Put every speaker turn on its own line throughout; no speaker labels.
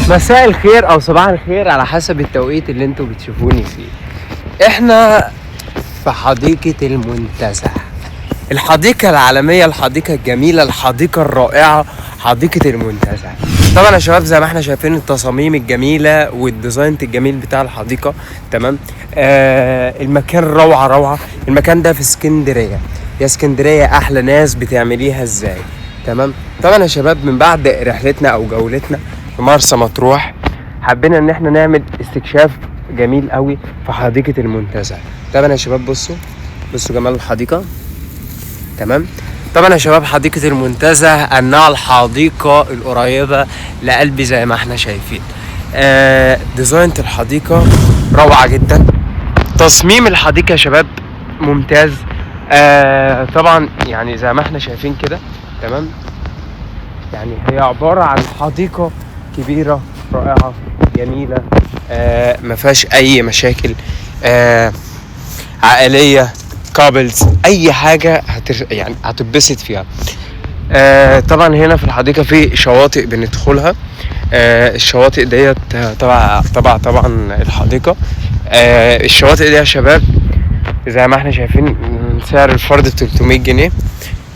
مساء الخير او صباح الخير على حسب التوقيت اللي انتوا بتشوفوني فيه. احنا في حديقة المنتزه، الحديقة العالمية، الحديقة الجميلة، الحديقة الرائعة، حديقة المنتزه. طبعا يا شباب زي ما احنا شايفين التصاميم الجميلة والديزاين الجميل بتاع الحديقة، تمام. المكان روعة روعة. المكان ده في اسكندرية. يا اسكندرية احلى ناس بتعمليها ازاي، تمام. طبعا يا شباب من بعد رحلتنا او جولتنا في مرسى مطروح حبينا ان احنا نعمل استكشاف جميل قوي في حديقة المنتزه. طبعا يا شباب بصوا جمال الحديقة، تمام. طبعا يا شباب حديقة المنتزه انها الحديقة القريبة لقلبي زي ما احنا شايفين. ديزاين الحديقة روعة جدا. تصميم الحديقة يا شباب ممتاز. طبعا يعني زي ما احنا شايفين كده، تمام. يعني هي عبارة عن حديقة كبيرة رائعة جميلة، ما فيهاش اي مشاكل، عائلية، كابلز، اي حاجة يعني هتتبسط فيها. طبعا هنا في الحديقة في شواطئ بندخلها. الشواطئ ديت طبعا الحديقة. الشواطئ دي يا شباب زي ما احنا شايفين سعر الفرد 300 جنيه،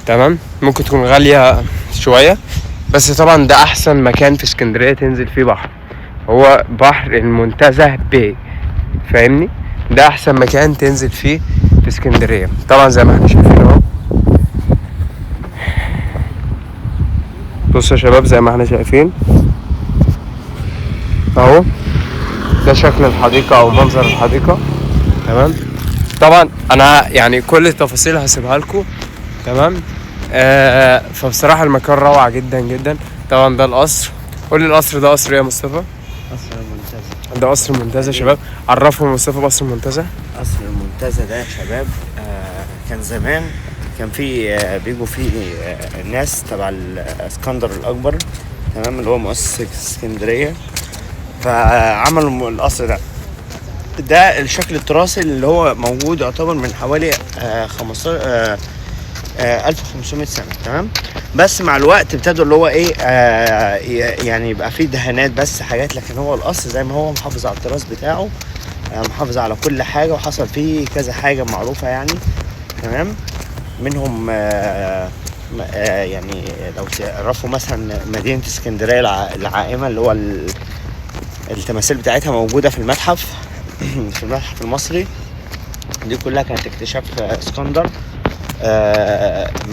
تمام. ممكن تكون غالية شوية، بس طبعا ده احسن مكان في اسكندرية تنزل فيه بحر، هو بحر المنتزه باي، فاهمني؟ ده احسن مكان تنزل فيه في اسكندرية. طبعا زي ما احنا شايفين اهو، بصوا يا شباب زي ما احنا شايفين اهو، ده شكل الحديقة او منظر الحديقة، تمام. طبعا انا يعني كل التفاصيل هسيبها لكم، تمام. فبصراحة المكان روعة جدا جدا. طبعا ده القصر. قول لي القصر ده قصر ايه يا مصطفى؟
قصر المنتزه.
ده قصر المنتزه يا شباب. عرفهم مصطفى بقصر المنتزه.
قصر المنتزه ده يا شباب كان زمان كان في بيجوا فيه ناس تبع الاسكندر الاكبر، تمام، اللي هو مؤسس اسكندريه، فعملوا القصر ده. ده الشكل التراثي اللي هو موجود يعتبر من حوالي 15 1500 سنه، تمام. بس مع الوقت ابتدوا اللي هو ايه يعني يبقى فيه دهانات بس حاجات، لكن هو القصر زي ما هو محافظ على التراث بتاعه، محافظ على كل حاجه، وحصل فيه كذا حاجه معروفه يعني، تمام. منهم يعني لو تعرفوا مثلا مدينه اسكندريه العائمه، اللي هو التماثيل بتاعتها موجوده في المتحف في المتحف المصري. دي كلها كانت اكتشاف اسكندر.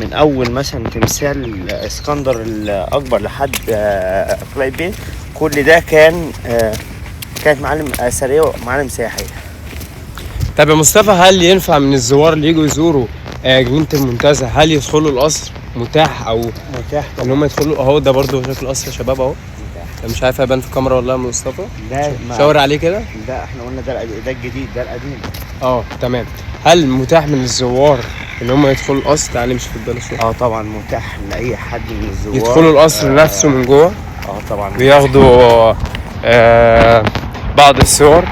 من اول مثلا تمثال اسكندر الاكبر لحد قلايبين، كل ده كانت معالم اثريه ومعالم سياحيه.
طب يا مصطفى هل ينفع من الزوار اللي يجوا يزوروا جنينة المنتزه هل يدخلوا القصر؟ متاح او
متاح
ان هم يدخلوا اهو؟ ده برضو شكل القصر يا شباب اهو. مش عارف هيبان في الكاميرا ولا يا مصطفى؟
ده
شاور عليه كده.
ده احنا قلنا ده الجديد، ده القديم.
تمام. هل متاح من الزوار ان هم يدخلوا القصر؟ تعالى مش في البال شويه.
طبعا متاح لاي حد من الزوار
يدخلوا القصر نفسه من جوه.
طبعا
بياخدوا بعض الصور.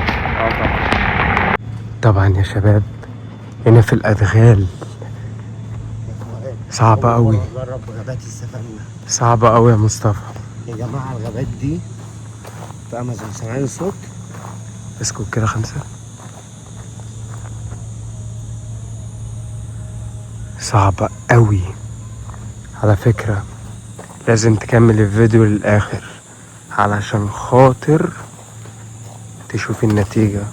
طبعا يا شباب هنا في الادغال صعبة قوي،
جرب غابات السفنة.
صعبة قوي يا مصطفى.
يا جماعة الغابات دي في امازون، سامعين الصوت؟
اسكت كده 5. صعبة قوي على فكرة. لازم تكمل الفيديو للآخر علشان خاطر تشوف النتيجة.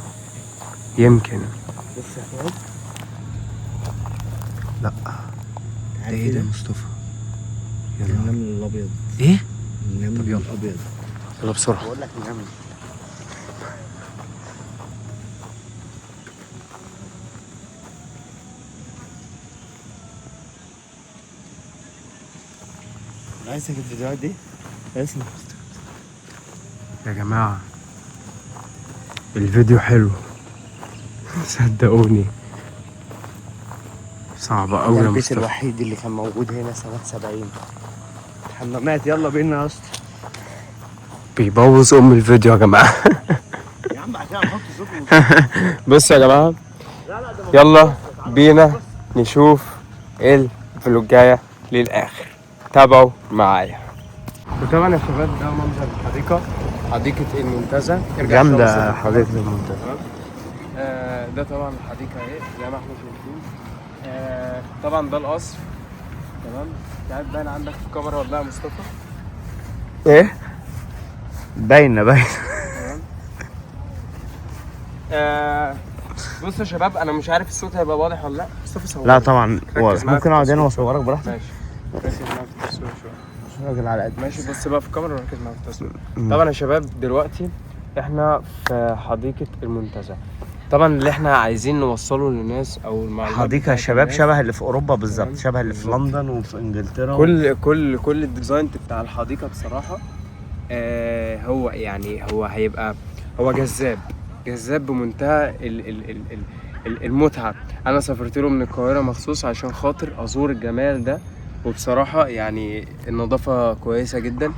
يمكن لا. ده ايه ده يا مصطفى؟
النمل الابيض.
ايه؟
النمل
طب يلا.
الابيض.
يلا بسرعة.
بقول لك النمل. عايزك الفيديوهات دي اسمع
يا جماعة الفيديو حلو صدقوني. صعبة قوي
ده
يا
البيت
مصطفى.
الوحيد اللي كان موجود هنا سنة 70. حمامات، يلا بينا يا اسطى.
بيبوظ الفيديو يا جماعة.
يا عم بعد كده نحط صوت
بصوا يا جماعة، يلا بينا نشوف ايه الفيديو الجاية للآخر. تابعوا معايا. وطبعا يا شباب ده منظر الحديقة حديقة المنتزه.
جامدة حديقة المنتزه.
ده طبعا الحديقة اهي زي ما احنا شايفين. طبعا ده القصر. تمام. مش عارف باين عندك في الكاميرا ولا لا يا مصطفى؟
ايه؟ باينة.
تمام. بص يا شباب، انا مش عارف الصوت هيبقى واضح ولا لا. مصطفى صور.
لا طبعا واضح. ممكن اقعد هنا واصورك براحتك.
ماشي. ركز معايا في التصوير شوية.
مش راجل على قد.
ماشي، بص بقى في الكاميرا وركز معايا في التصوير. طبعا يا شباب دلوقتي احنا في حديقة المنتزه. طبعا اللي احنا عايزين نوصله للناس او المعلومات
حديقة شباب شبه اللي في اوروبا بالظبط، شبه اللي في لندن وفي انجلترا.
كل الديزاين بتاع الحديقة بصراحة هو يعني هو جذاب بمنتهى المتعة. انا سافرت له من القاهرة مخصوص عشان خاطر ازور الجمال ده. وبصراحة يعني النظافة كويسة جدا،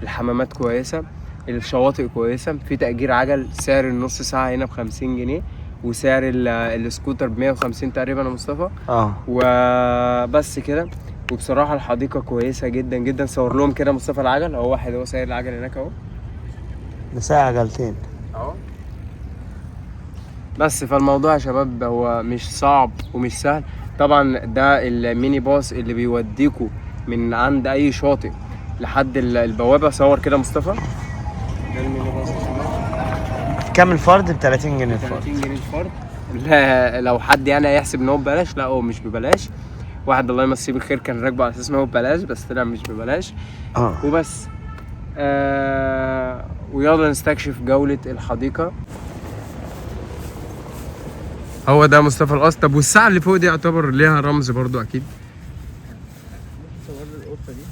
الحمامات كويسة، الشواطئ كويسة، في تأجير عجل. سعر النص ساعة هنا ب50 جنيه، وسعر السكوتر ب150 تقريبا يا مصطفى. وبس كده. وبصراحة الحديقة كويسة جدا جدا. صور لهم كده مصطفى العجل اهو، واحد هو سايق العجل هناك اهو.
ده سايق عجلتين
اهو. بس فالموضوع يا شباب هو مش صعب ومش سهل. طبعا ده الميني باص اللي بيوديكوا من عند اي شاطئ لحد البوابه. صور كده مصطفى. ده الميني باص يا شباب.
كام الفرد؟ ب 30 جنيه الفرد.
30 جنيه الفرد. لا لو حد يعني هيحسب ان هو ببلاش، لا هو مش ببلاش. واحد الله يمسيه بالخير كان راكبه على اساس ان هو ببلاش، بس طلع مش ببلاش. وبس. ويلا نستكشف جوله الحديقه. هو ده مصطفى القصر. طب والساعة اللي فوق دي يعتبر ليها رمز برضو أكيد. صور القطة دي.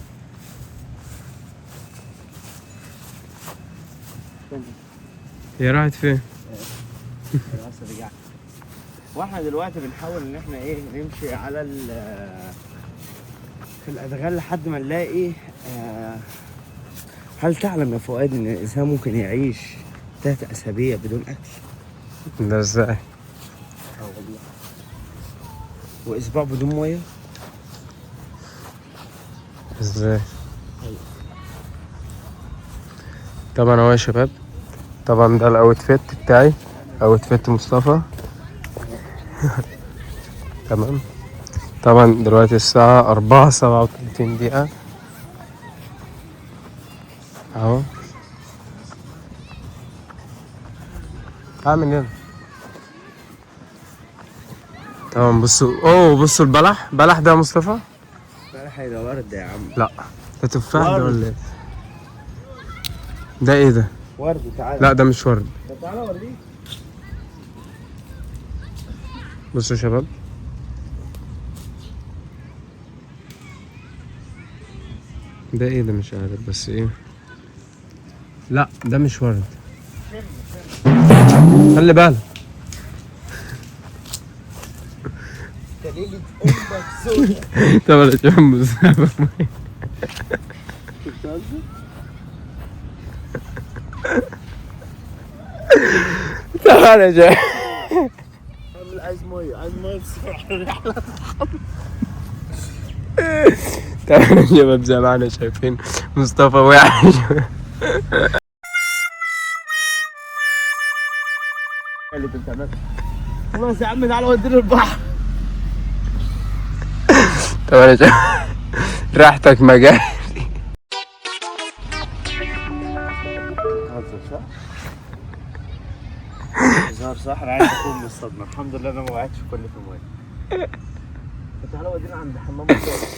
هي راحت فين؟
واحنا دلوقتي بنحاول ان احنا نمشي على في الادغال لحد ما نلاقي. هل تعلم يا فؤاد ان الانسان ممكن يعيش 3 أسابيع بدون اكل؟
ده ازاي؟
واسبوع بدون ميه؟
ازاي؟ طبعا اهو يا شباب. طبعا ده الاوتفيت بتاعي، اوتفيت مصطفى. تمام. طبعا دلوقتي الساعة 4:37 دقيقة اهو. اعمل هنا. طبعا بصوا بلح ده يا مصطفى.
بلح ده ورد يا عم.
لا ده تفاح ده ولا ايه؟ ده ايه ده؟
ورد. تعالى.
لا ده مش ورد.
تعالى اوريك.
بصوا يا شباب. ده ايه ده؟ مش عارف بس ايه. لا ده مش ورد. خلي بالك.
كليلة امك سودا.
طب انا شايف مزعبة. تعالى جاي.
عايز ميه بسرعة الرحلة.
تعالى يا شباب زي ما احنا شايفين مصطفى وقع.
اللي انت بتعمله خلاص يا عم، تعالى ودينا البحر.
طب انا شايف راحتك مجال.
هزار صح؟ انا عايز اكون من الصدمة. الحمد لله انا ما وقعتش في كل الميه. تعالى ودينا عند حمام الصوت.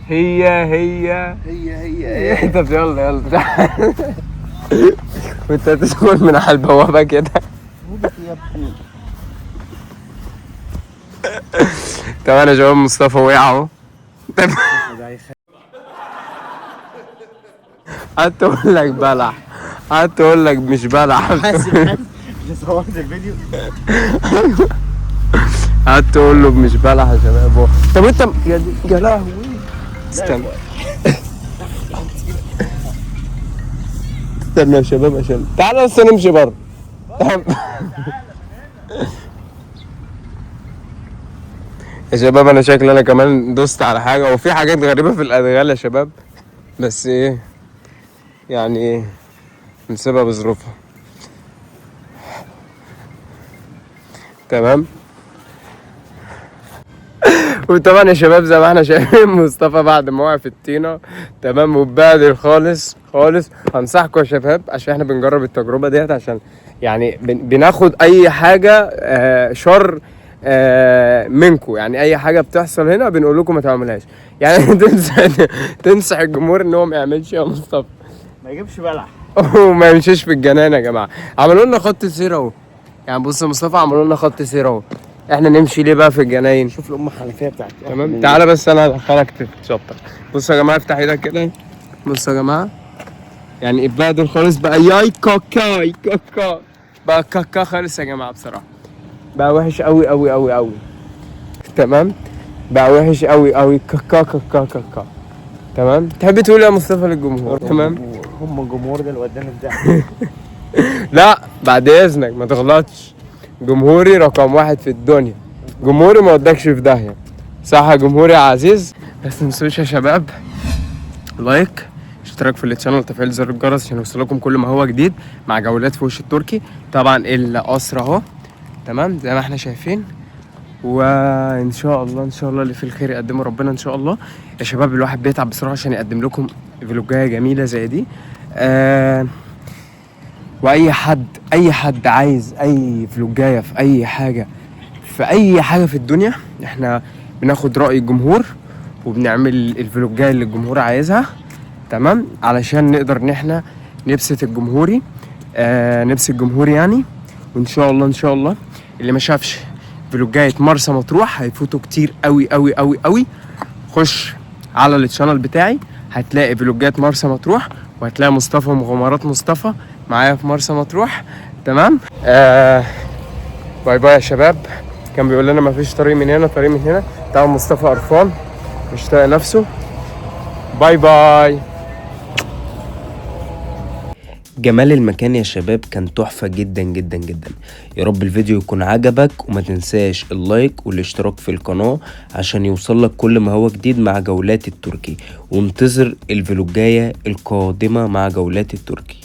هي طب يلا تعال. وانت تدخل من على البوابة كده. طب انا شباب مصطفى وقع اهو. قعدت اقول لك بلح، قعدت اقول لك مش بلح.
حاسب صورت الفيديو.
قعدت اقول له مش بلح يا شباب. طب انت يا لهوي استنى. استنى يا شباب عشان تعالى بس نمشي بره. يا شباب انا شكلي انا كمان دوست على حاجه، وفي حاجات غريبه في الادغال يا شباب. بس ايه يعني نسيبها بظروفها. تمام. وطبعا يا شباب زي ما احنا شايفين مصطفى بعد ما وقع في الطينه تمام واتبهدل خالص خالص. هنصحكم يا شباب عشان احنا بنجرب التجربه ديت، عشان يعني بناخد اي حاجه شر منكم، يعني اي حاجه بتحصل هنا بنقول لكم ما تعملهاش. يعني تنصح الجمهور ان هو ما يعملش يا مصطفى،
ما يجيبش بلح
وما يمشيش في الجنان يا جماعه. عملوا لنا خط سير اهو، يعني بص يا مصطفى عملوا لنا خط سير اهو، احنا نمشي ليه بقى في الجناين؟
شوف الام الحنفيه بتاعتي.
تمام تعالى بس انا هدخلك تتشطر. بصوا يا جماعه افتح ايدك كده، بصوا يا جماعه يعني اتبهدل خالص بقى. ياي كاكاي كاكا بقى كاكا خالص يا جماعه بصراحه، بقى وحش قوي قوي قوي قوي. تمام بقى وحش قوي قوي كاكا كاكا كاكا. تمام تحب تقول يا مصطفى للجمهور؟ تمام
هم الجمهور ده اللي وداني في ده.
لا بعد اذنك ما تغلطش، جمهوري رقم 1 في الدنيا، جمهوري ما ودكش في داهيه، صح يا جمهوري يا عزيز؟ بس تنسوش يا شباب لايك، اشتراك في القناه وتفعيل زر الجرس عشان يوصلكم كل ما هو جديد مع جولات في وش التركي. طبعا القصر اهو تمام زي ما احنا شايفين، وان شاء الله ان شاء الله اللي فيه الخير يقدمه ربنا ان شاء الله. يا شباب الواحد بيتعب بصراحه عشان يقدم لكم فلوجايه جميله زي دي. واي حد عايز اي فلوجايه في اي حاجه في الدنيا، احنا بناخد راي الجمهور وبنعمل الفلوجايه اللي الجمهور عايزها تمام، علشان نقدر ان احنا نبسط الجمهوري نبسط الجمهور يعني. وان شاء الله ان شاء الله اللي ما شافش فلوجايه مرسى مطروح هيفوتوا كتير قوي قوي قوي قوي. خش على الشانل بتاعي هتلاقي فلوجات مرسى مطروح، وهتلاقي مصطفى ومغامرات مصطفى معايا في مرسى مطروح تمام. باي باي يا شباب. كان بيقول لنا مفيش طريق من هنا، طريق من هنا. طبعا مصطفى قرفان مش طايق نفسه. باي باي.
جمال المكان يا شباب كان تحفة جدا جدا جدا. يا رب الفيديو يكون عجبك، وما تنساش اللايك والاشتراك في القناة عشان يوصلك كل ما هو جديد مع جولات التركي، وانتظر الفلوجاية القادمة مع جولات التركي.